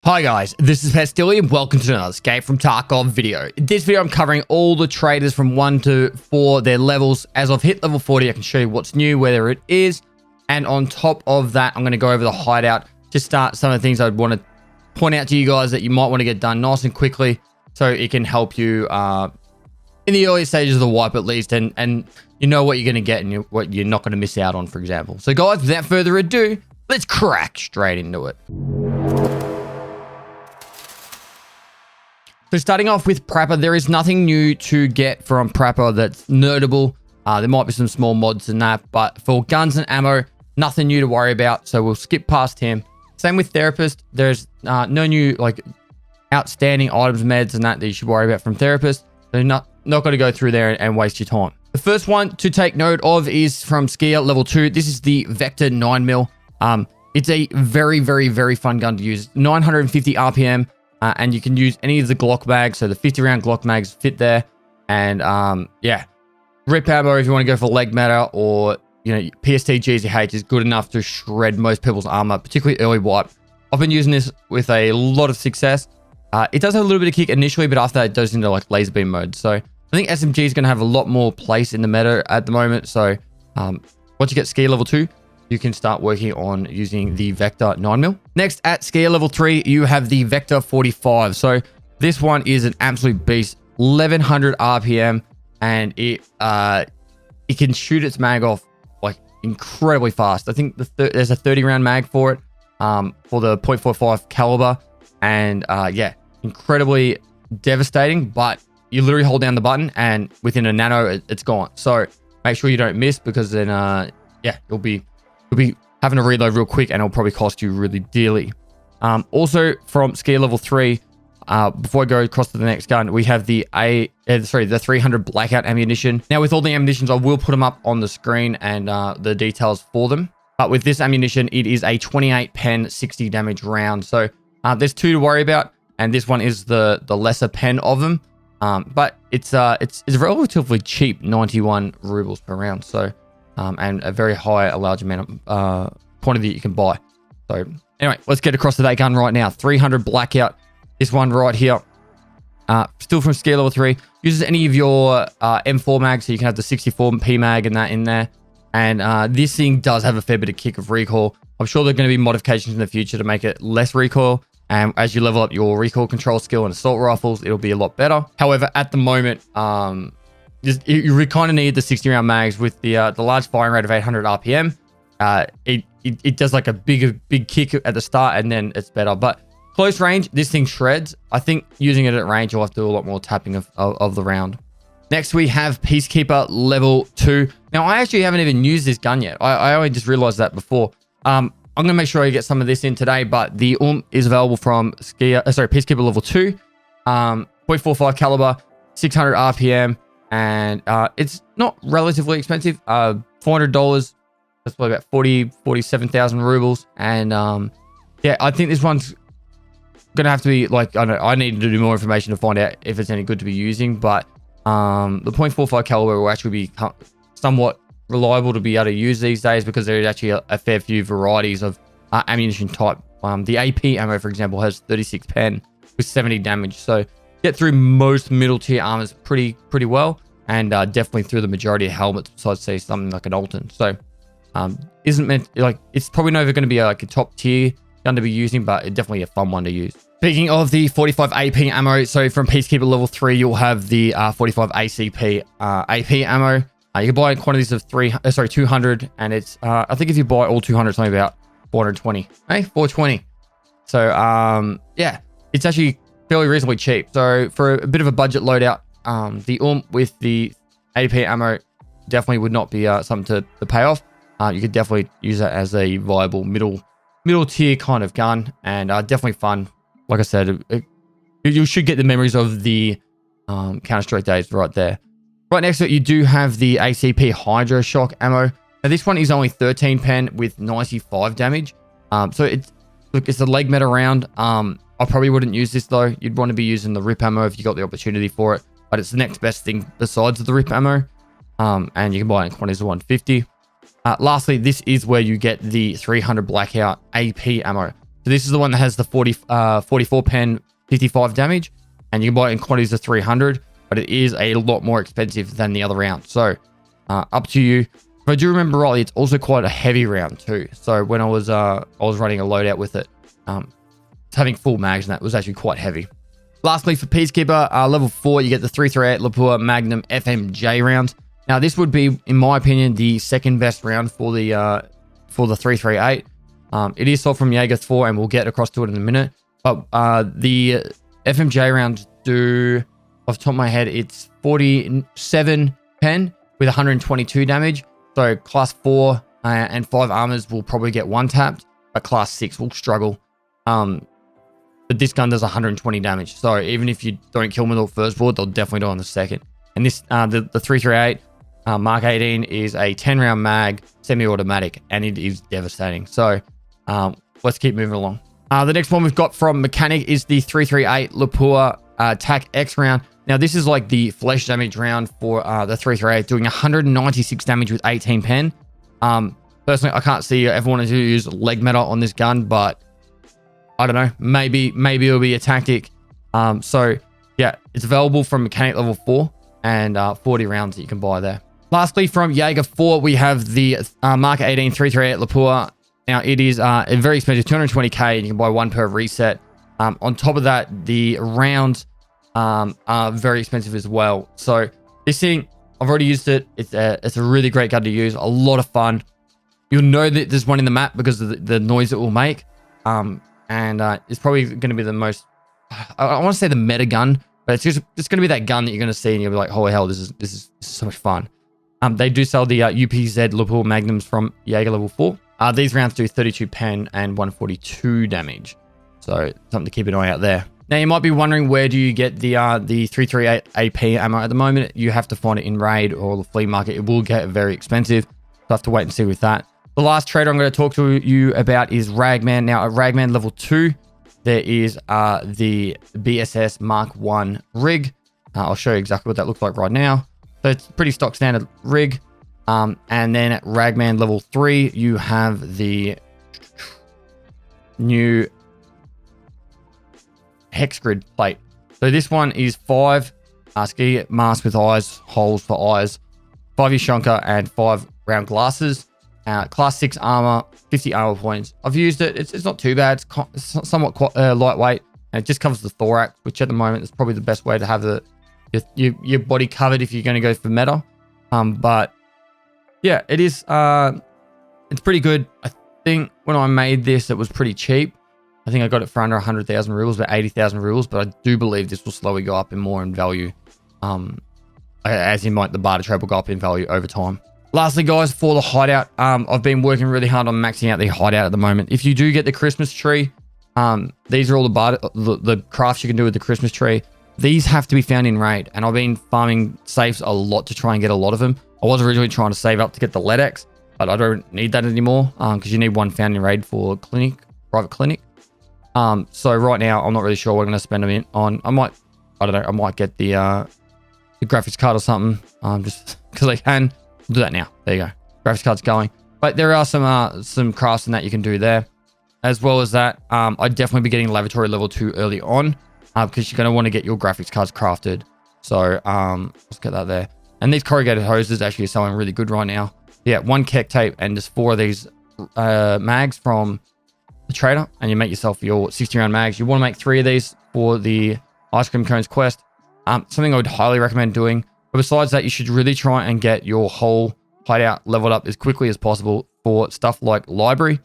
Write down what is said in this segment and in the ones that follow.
Hi guys, this is Pestily and welcome to another Escape from Tarkov video. In this video I'm covering all the traders from 1 to 4, their levels. As I've hit level 40 I can show you what's new, whether it is, and on top of that I'm going to go over the hideout to start some of the things I'd want to point out to you guys that you might want to get done nice and quickly so it can help you in the early stages of the wipe at least, and you know what you're going to get and what you're not going to miss out on, for example. So guys, without further ado, let's crack straight into it. So starting off with Prapor, there is nothing new to get from Prapor that's notable. There might be some small mods in that, but for guns and ammo, nothing new to worry about. So we'll skip past him. Same with Therapist. There's no new like outstanding items, meds, and that you should worry about from Therapist. So not going to go through there and waste your time. The first one to take note of is from Skier level 2. This is the Vector 9mm. It's a very, very, very fun gun to use. 950 RPM. And you can use any of the Glock mags, so the 50 round Glock mags fit there. And yeah, rip ammo if you want to go for leg matter, or you know, PST GZH is good enough to shred most people's armor, particularly early wipe. I've been using this with a lot of success. It does have a little bit of kick initially, but after that it goes into like laser beam mode. So I think SMG is going to have a lot more place in the meta at the moment. So once you get skill level 2, you can start working on using the Vector 9mm. Next, at skier level 3, you have the Vector 45. So this one is an absolute beast. 1100 RPM, and it can shoot its mag off like incredibly fast. I think there's a 30 round mag for it, for the .45 caliber, and yeah, incredibly devastating. But you literally hold down the button, and within a nano, it's gone. So make sure you don't miss, because then yeah, you'll be having to reload real quick, and it'll probably cost you really dearly. Also from skier level 3, before I go across to the next gun, we have the 300 blackout ammunition. Now with all the ammunitions, I will put them up on the screen and the details for them. But with this ammunition, it is a 28 pen 60 damage round. So there's 2 to worry about, and this one is the lesser pen of them. But it's relatively cheap, 91 rubles per round. So and a very large amount of quantity that you can buy. So anyway, let's get across to that gun right now. 300 blackout. This one right here, still from skill level 3. Uses any of your M4 mags, so you can have the 64P mag and that in there. And this thing does have a fair bit of kick of recoil. I'm sure there are going to be modifications in the future to make it less recoil. And as you level up your recoil control skill and assault rifles, it'll be a lot better. However, at the moment, you kind of need the 60 round mags with the large firing rate of 800 RPM. It does like a big kick at the start, and then it's better. But close range, this thing shreds. I think using it at range, you'll have to do a lot more tapping of the round. Next, we have Peacekeeper level 2. Now, I actually haven't even used this gun yet. I only just realized that before. I'm going to make sure I get some of this in today, but the is available from Peacekeeper level 2. .45 caliber, 600 RPM. And it's not relatively expensive, $400. That's probably about 47,000 rubles. And yeah, I think this one's gonna have to be like, I don't know, I need to do more information to find out if it's any good to be using. But the .45 caliber will actually be somewhat reliable to be able to use these days, because there is actually a fair few varieties of ammunition type. The AP ammo, for example, has 36 pen with 70 damage. So get through most middle tier armors pretty well, and definitely through the majority of helmets, besides say something like an Alton. So isn't meant like, it's probably never going to be like a top tier gun to be using, but it's definitely a fun one to use. Speaking of the 45 AP ammo, so from Peacekeeper level 3 you'll have the 45 ACP AP ammo. You can buy quantities of 200, and it's I think if you buy all 200 it's only about 420. Hey, 420. So yeah, it's actually fairly reasonably cheap. So for a bit of a budget loadout, the with the AP ammo definitely would not be something to pay off. You could definitely use that as a viable middle tier kind of gun, and definitely fun. Like I said, you should get the memories of the Counter-Strike days right there. Right next to it, you do have the ACP Hydro Shock ammo. Now this one is only 13 pen with 95 damage. So it's a leg meta round. I probably wouldn't use this though. You'd want to be using the rip ammo if you got the opportunity for it. But it's the next best thing besides the rip ammo. And you can buy it in quantities of 150. Lastly, this is where you get the 300 blackout AP ammo. So this is the one that has the 44 pen, 55 damage, and you can buy it in quantities of 300, but it is a lot more expensive than the other round. So up to you. If I do remember rightly, it's also quite a heavy round too. So when I was running a loadout with it, having full mags and that was actually quite heavy. Lastly, for Peacekeeper, level 4, you get the 338 Lapua Magnum FMJ round. Now, this would be, in my opinion, the second best round for the 338. It is sold from Jaeger 4, and we'll get across to it in a minute. But the FMJ rounds do, off the top of my head, it's 47 pen with 122 damage. So class 4 and 5 armors will probably get one tapped, but class 6 will struggle. But this gun does 120 damage. So even if you don't kill them with the first board, they'll definitely do it on the second. And this, the 338 Mark 18 is a 10 round mag, semi-automatic, and it is devastating. So let's keep moving along. The next one we've got from Mechanic is the 338 Lapua TAC X round. Now this is like the flesh damage round for the 338, doing 196 damage with 18 pen. Personally, I can't see ever wanting to use leg meta on this gun, but I don't know. Maybe it'll be a tactic. So yeah, it's available from Mechanic level 4 and 40 rounds that you can buy there. Lastly, from Jaeger 4, we have the Mark 18 338 Lapua. Now it is a very expensive, 220k, and you can buy one per reset. On top of that, the rounds are very expensive as well. So this thing, I've already used it. It's a really great gun to use. A lot of fun. You'll know that there's one in the map because of the noise it will make. And it's probably going to be the most, I want to say the meta gun, but it's going to be that gun that you're going to see and you'll be like, holy hell, this is so much fun. They do sell the UPZ Lapua Magnums from Jaeger level 4. These rounds do 32 pen and 142 damage. So something to keep an eye out there. Now you might be wondering, where do you get the 338 AP ammo at the moment? You have to find it in Raid or the flea market. It will get very expensive. So I have to wait and see with that. The last trader I'm going to talk to you about is Ragman. Now at Ragman level 2, there is the BSS Mark 1 rig. I'll show you exactly what that looks like right now. So it's pretty stock standard rig. And then at Ragman level 3, you have the new hex grid plate. So this one is 5 ski mask with eyes, holes for eyes, 5 Yashonka, and 5 round glasses. Class 6 armor, 50 armor points. I've used it. It's not too bad. It's somewhat lightweight, and it just covers the thorax, which at the moment is probably the best way to have your body covered if you're going to go for meta. But yeah, it is. It's pretty good. I think when I made this, it was pretty cheap. I think I got it for under 100,000 rubles, about 80,000 rubles. But I do believe this will slowly go up in more in value. As in, like, the barter trade will go up in value over time. Lastly, guys, for the hideout, I've been working really hard on maxing out the hideout at the moment. If you do get the Christmas tree, these are all the crafts you can do with the Christmas tree. These have to be found in Raid, and I've been farming safes a lot to try and get a lot of them. I was originally trying to save up to get the LEDX, but I don't need that anymore because you need one found in Raid for private clinic. So right now, I'm not really sure what I'm going to spend them on. I might get the graphics card or something, just because I can. I'll do that now. There you go. Graphics card's going. But there are some crafts and that you can do there. As well as that, I'd definitely be getting Lavatory level 2 early on because you're going to want to get your graphics cards crafted. So let's get that there. And these corrugated hoses actually are selling really good right now. Yeah, 1 Keck tape and just 4 of these mags from the trader, and you make yourself your 60 round mags. You want to make 3 of these for the ice cream cones quest. Something I would highly recommend doing. But besides that, you should really try and get your whole hideout leveled up as quickly as possible for stuff like library,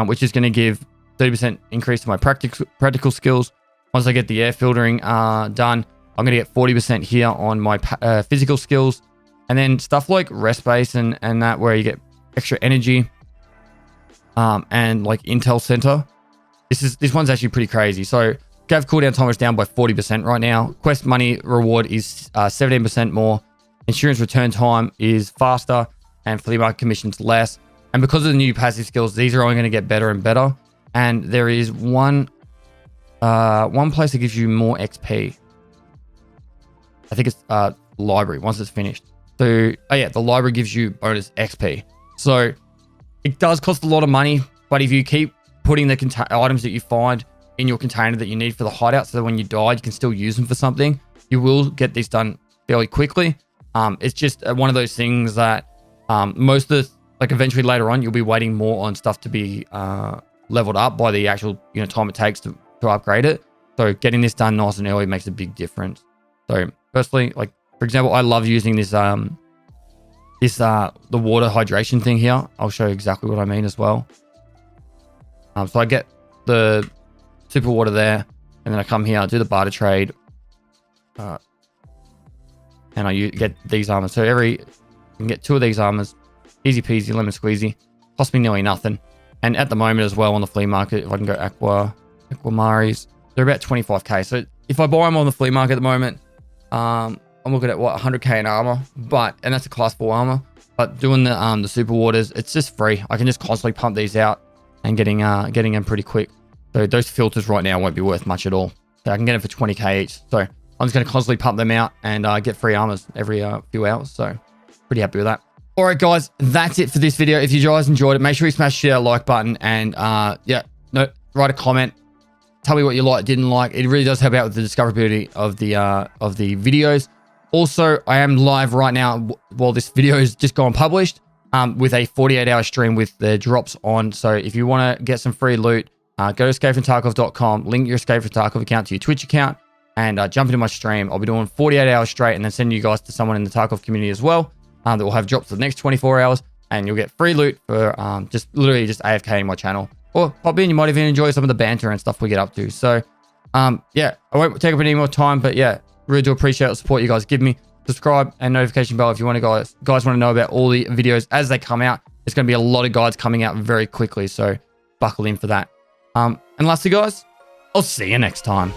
which is going to give 30% increase to my practical skills. Once I get the air filtering done, I'm going to get 40% here on my physical skills. And then stuff like rest base and that, where you get extra energy and like intel center. This one's actually pretty crazy. So Gav cooldown time is down by 40% right now. Quest money reward is 17% more. Insurance return time is faster, and flea market commissions less. And because of the new passive skills, these are only going to get better and better. And there is one place that gives you more XP. I think it's library once it's finished. So the library gives you bonus XP. So it does cost a lot of money, but if you keep putting the items that you find in your container that you need for the hideout, so that when you die, you can still use them for something. You will get this done fairly quickly. It's just one of those things that most of the, like eventually later on, you'll be waiting more on stuff to be leveled up by the actual time it takes to upgrade it. So getting this done nice and early makes a big difference. So personally, like for example, I love using this the water hydration thing here. I'll show you exactly what I mean as well. So I get the super water there, and then I come here, I do the barter trade, and I get these armors. So you can get 2 of these armors, easy peasy, lemon squeezy. Cost me nearly nothing. And at the moment as well on the flea market, if I can go Aquamaris, they're about 25k. So if I buy them on the flea market at the moment, I'm looking at what, 100k in armor, and that's a class 4 armor. But doing the super waters, it's just free. I can just constantly pump these out and getting them pretty quick. So those filters right now won't be worth much at all. So I can get them for 20k each. So I'm just going to constantly pump them out and get free armors every few hours. So pretty happy with that. All right, guys, that's it for this video. If you guys enjoyed it, make sure you smash that like button and write a comment. Tell me what you like, didn't like. It really does help out with the discoverability of the videos. Also, I am live right now while this video is just gone published with a 48-hour stream with the drops on. So if you want to get some free loot, go to escapefromtarkov.com, link your Escape from Tarkov account to your Twitch account, and jump into my stream. I'll be doing 48 hours straight and then sending you guys to someone in the Tarkov community as well that will have drops for the next 24 hours, and you'll get free loot for just AFK in my channel. Or pop in, you might even enjoy some of the banter and stuff we get up to. So, yeah, I won't take up any more time, but yeah, really do appreciate the support you guys give me. Subscribe and notification bell if you want to guys want to know about all the videos as they come out. There's going to be a lot of guides coming out very quickly, so buckle in for that. And lastly, guys, I'll see you next time.